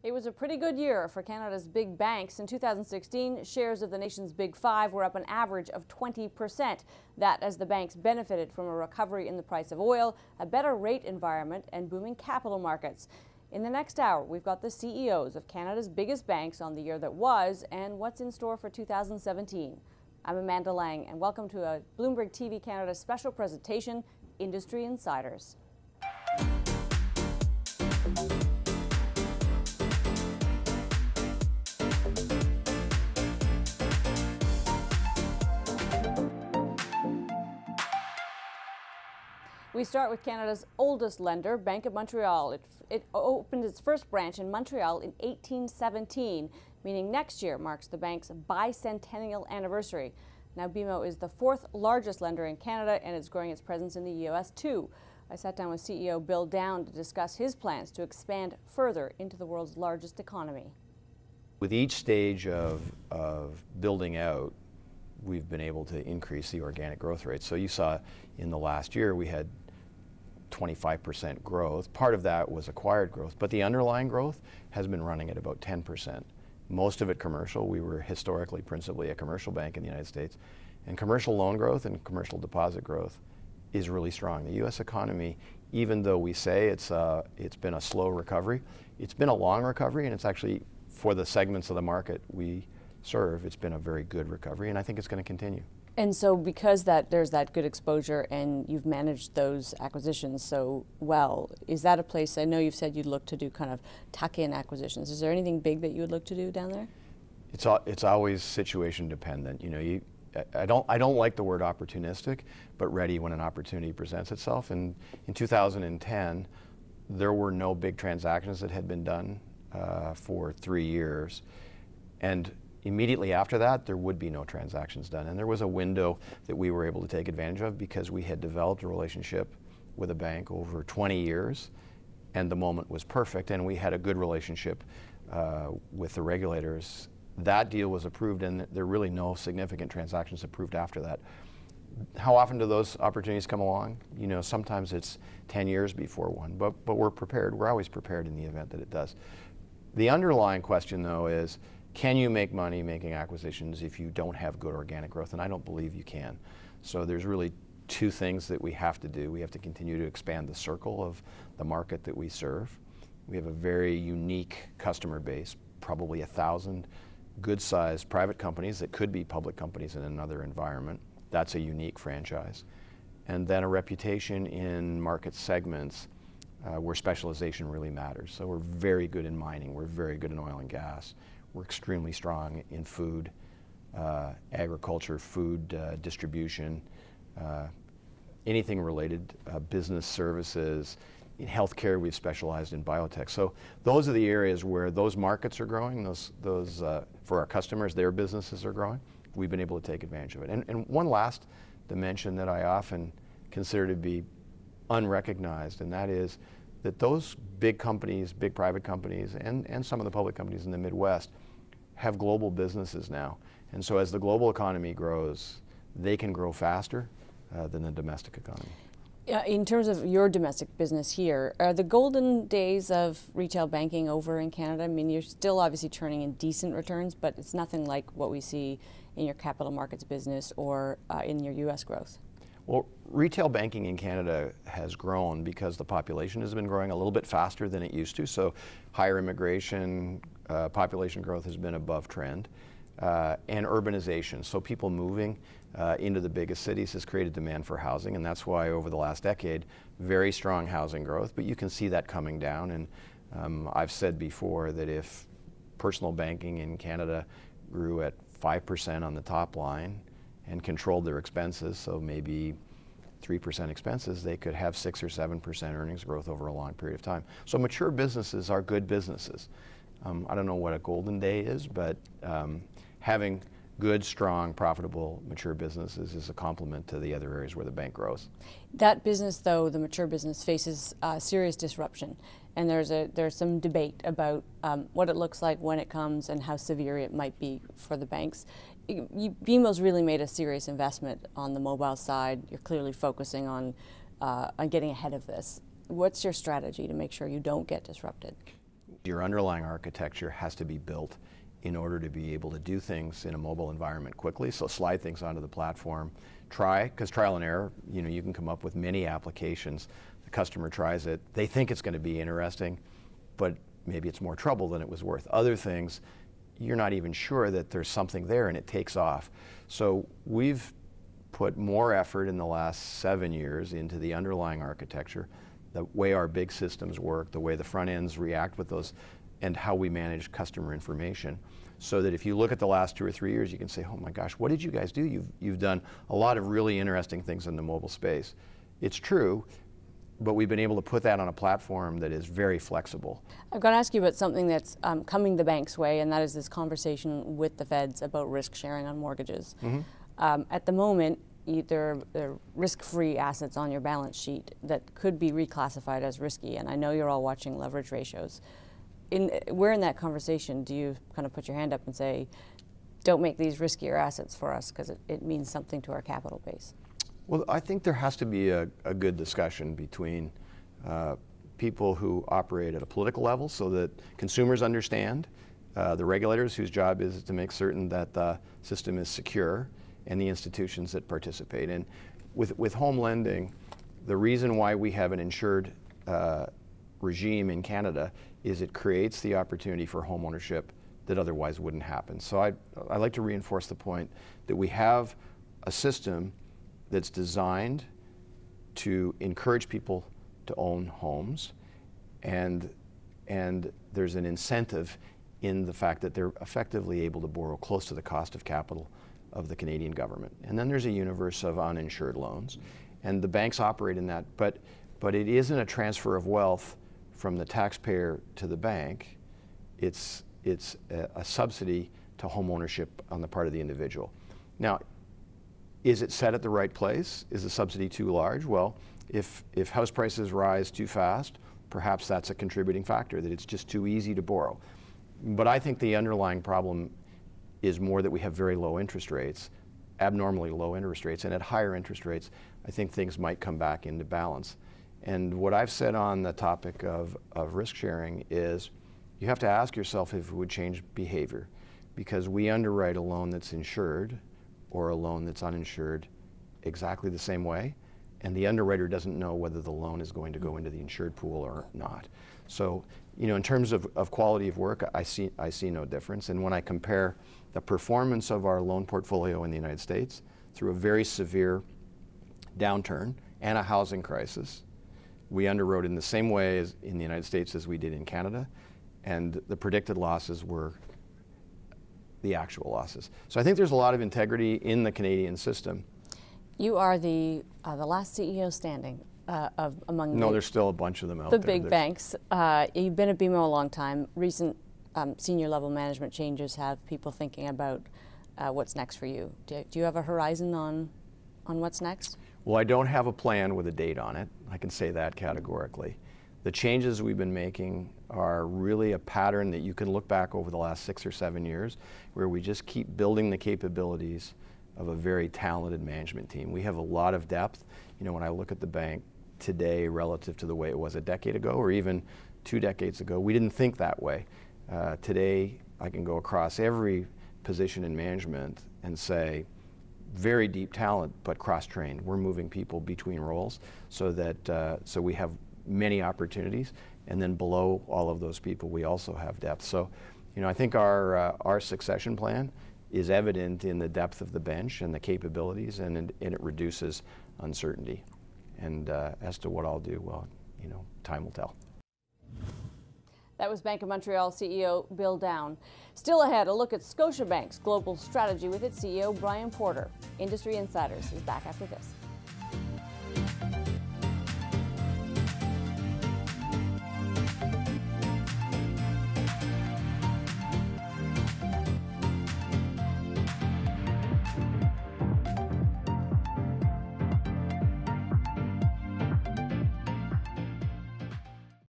It was a pretty good year for Canada's big banks. In 2016, shares of the nation's big five were up an average of 20%. That as the banks benefited from a recovery in the price of oil, a better rate environment, and booming capital markets. In the next hour, we've got the CEOs of Canada's biggest banks on the year that was and what's in store for 2017. I'm Amanda Lang, and welcome to a Bloomberg TV Canada special presentation, Industry Insiders. We start with Canada's oldest lender, Bank of Montreal. It opened its first branch in Montreal in 1817, meaning next year marks the bank's bicentennial anniversary. Now, BMO is the fourth largest lender in Canada and is growing its presence in the U.S. too. I sat down with CEO Bill Downe to discuss his plans to expand further into the world's largest economy. With each stage of building out, we've been able to increase the organic growth rate. So you saw in the last year we had 25% growth. Part of that was acquired growth, but the underlying growth has been running at about 10%. Most of it commercial. We were historically principally a commercial bank in the United States, and commercial loan growth and commercial deposit growth is really strong. The U.S. economy, even though we say it's been a slow recovery, it's been a long recovery, and it's actually, for the segments of the market we serve, it's been a very good recovery, and I think it's going to continue. And so because there's that good exposure and you've managed those acquisitions so well, is that a place, I know you've said you'd look to do kind of tuck-in acquisitions. Is there anything big that you would look to do down there? It's always situation dependent. You know, I don't like the word opportunistic, but ready when an opportunity presents itself. And in 2010, there were no big transactions that had been done for 3 years. And immediately after that, there would be no transactions done. And there was a window that we were able to take advantage of because we had developed a relationship with a bank over 20 years, and the moment was perfect, and we had a good relationship with the regulators. That deal was approved, and there are really no significant transactions approved after that. How often do those opportunities come along? You know, sometimes it's 10 years before one, but we're prepared. We're always prepared in the event that it does. The underlying question, though, is, can you make money making acquisitions if you don't have good organic growth? And I don't believe you can. So there's really two things that we have to do. We have to continue to expand the circle of the market that we serve. We have a very unique customer base, probably 1,000 good-sized private companies that could be public companies in another environment. That's a unique franchise. And then a reputation in market segments where specialization really matters. So we're very good in mining. We're very good in oil and gas. We're extremely strong in food, agriculture, food distribution, anything related, business services. In healthcare, we've specialized in biotech. So those are the areas where those markets are growing. Those for our customers, their businesses are growing. We've been able to take advantage of it. And one last dimension that I often consider to be unrecognized, and that is that those big companies, big private companies, and some of the public companies in the Midwest have global businesses now. And so as the global economy grows, they can grow faster than the domestic economy. In terms of your domestic business here, are the golden days of retail banking over in Canada? I mean, you're still obviously turning in decent returns, but it's nothing like what we see in your capital markets business or in your U.S. growth. Well, retail banking in Canada has grown because the population has been growing a little bit faster than it used to. So higher immigration, population growth has been above trend, and urbanization. So people moving into the biggest cities has created demand for housing, and that's why over the last decade, very strong housing growth. But you can see that coming down, and I've said before that if personal banking in Canada grew at 5% on the top line, and controlled their expenses, so maybe 3% expenses, they could have 6 or 7% earnings growth over a long period of time. So mature businesses are good businesses. I don't know what a golden day is, but having good, strong, profitable, mature businesses is a complement to the other areas where the bank grows. That business, though, the mature business, faces serious disruption. And there's some debate about what it looks like when it comes and how severe it might be for the banks. BMO's really made a serious investment on the mobile side. You're clearly focusing on getting ahead of this. What's your strategy to make sure you don't get disrupted? Your underlying architecture has to be built in order to be able to do things in a mobile environment quickly. So slide things onto the platform. Because trial and error, you can come up with many applications. The customer tries it. They think it's going to be interesting, but maybe it's more trouble than it was worth. Other things, you're not even sure that there's something there, and it takes off. So we've put more effort in the last 7 years into the underlying architecture, the way our big systems work, the way the front ends react with those, and how we manage customer information, so that if you look at the last 2 or 3 years, you can say, oh my gosh, what did you guys do? You've done a lot of really interesting things in the mobile space. It's true, but we've been able to put that on a platform that is very flexible. I've got to ask you about something that's coming the bank's way, and that is this conversation with the feds about risk sharing on mortgages. At the moment, there are risk-free assets on your balance sheet that could be reclassified as risky, and I know you're all watching leverage ratios. Where in that conversation do you kind of put your hand up and say, don't make these riskier assets for us because it means something to our capital base? Well, I think there has to be a good discussion between people who operate at a political level so that consumers understand, the regulators whose job is to make certain that the system is secure, and the institutions that participate. And with home lending, the reason why we have an insured regime in Canada is it creates the opportunity for home ownership that otherwise wouldn't happen. So I like to reinforce the point that we have a system that's designed to encourage people to own homes, and there's an incentive in the fact that they're effectively able to borrow close to the cost of capital of the Canadian government. And then there's a universe of uninsured loans, and the banks operate in that, but it isn't a transfer of wealth from the taxpayer to the bank. It's a subsidy to home ownership on the part of the individual. Now, is it set at the right place? Is the subsidy too large? Well, if house prices rise too fast, perhaps that's a contributing factor, that it's just too easy to borrow. But I think the underlying problem is more that we have very low interest rates, abnormally low interest rates, and at higher interest rates, I think things might come back into balance. And what I've said on the topic of risk sharing is you have to ask yourself if it would change behavior, because we underwrite a loan that's insured or a loan that's uninsured exactly the same way, and the underwriter doesn't know whether the loan is going to go into the insured pool or not. So, in terms of quality of work, I see no difference. And when I compare the performance of our loan portfolio in the United States through a very severe downturn and a housing crisis, we underwrote in the same way as in the United States as we did in Canada, and the predicted losses were the actual losses. So I think there's a lot of integrity in the Canadian system. You are the last CEO standing among there's still a bunch of them out there. The big banks. You've been at BMO a long time. Recent senior level management changes have people thinking about what's next for you. Do you have a horizon on what's next? Well, I don't have a plan with a date on it. I can say that categorically. The changes we've been making are really a pattern that you can look back over the last 6 or 7 years, where we just keep building the capabilities of a very talented management team. We have a lot of depth. When I look at the bank today relative to the way it was a decade ago or even 2 decades ago, we didn't think that way. Today, I can go across every position in management and say, very deep talent, but cross-trained. We're moving people between roles so that so we have many opportunities, and then below all of those people, we also have depth. So, I think our succession plan is evident in the depth of the bench and the capabilities, and it reduces uncertainty. And as to what I'll do, well, time will tell. That was Bank of Montreal CEO Bill Downe. Still ahead, a look at Scotiabank's global strategy with its CEO Brian Porter. Industry Insiders is back after this.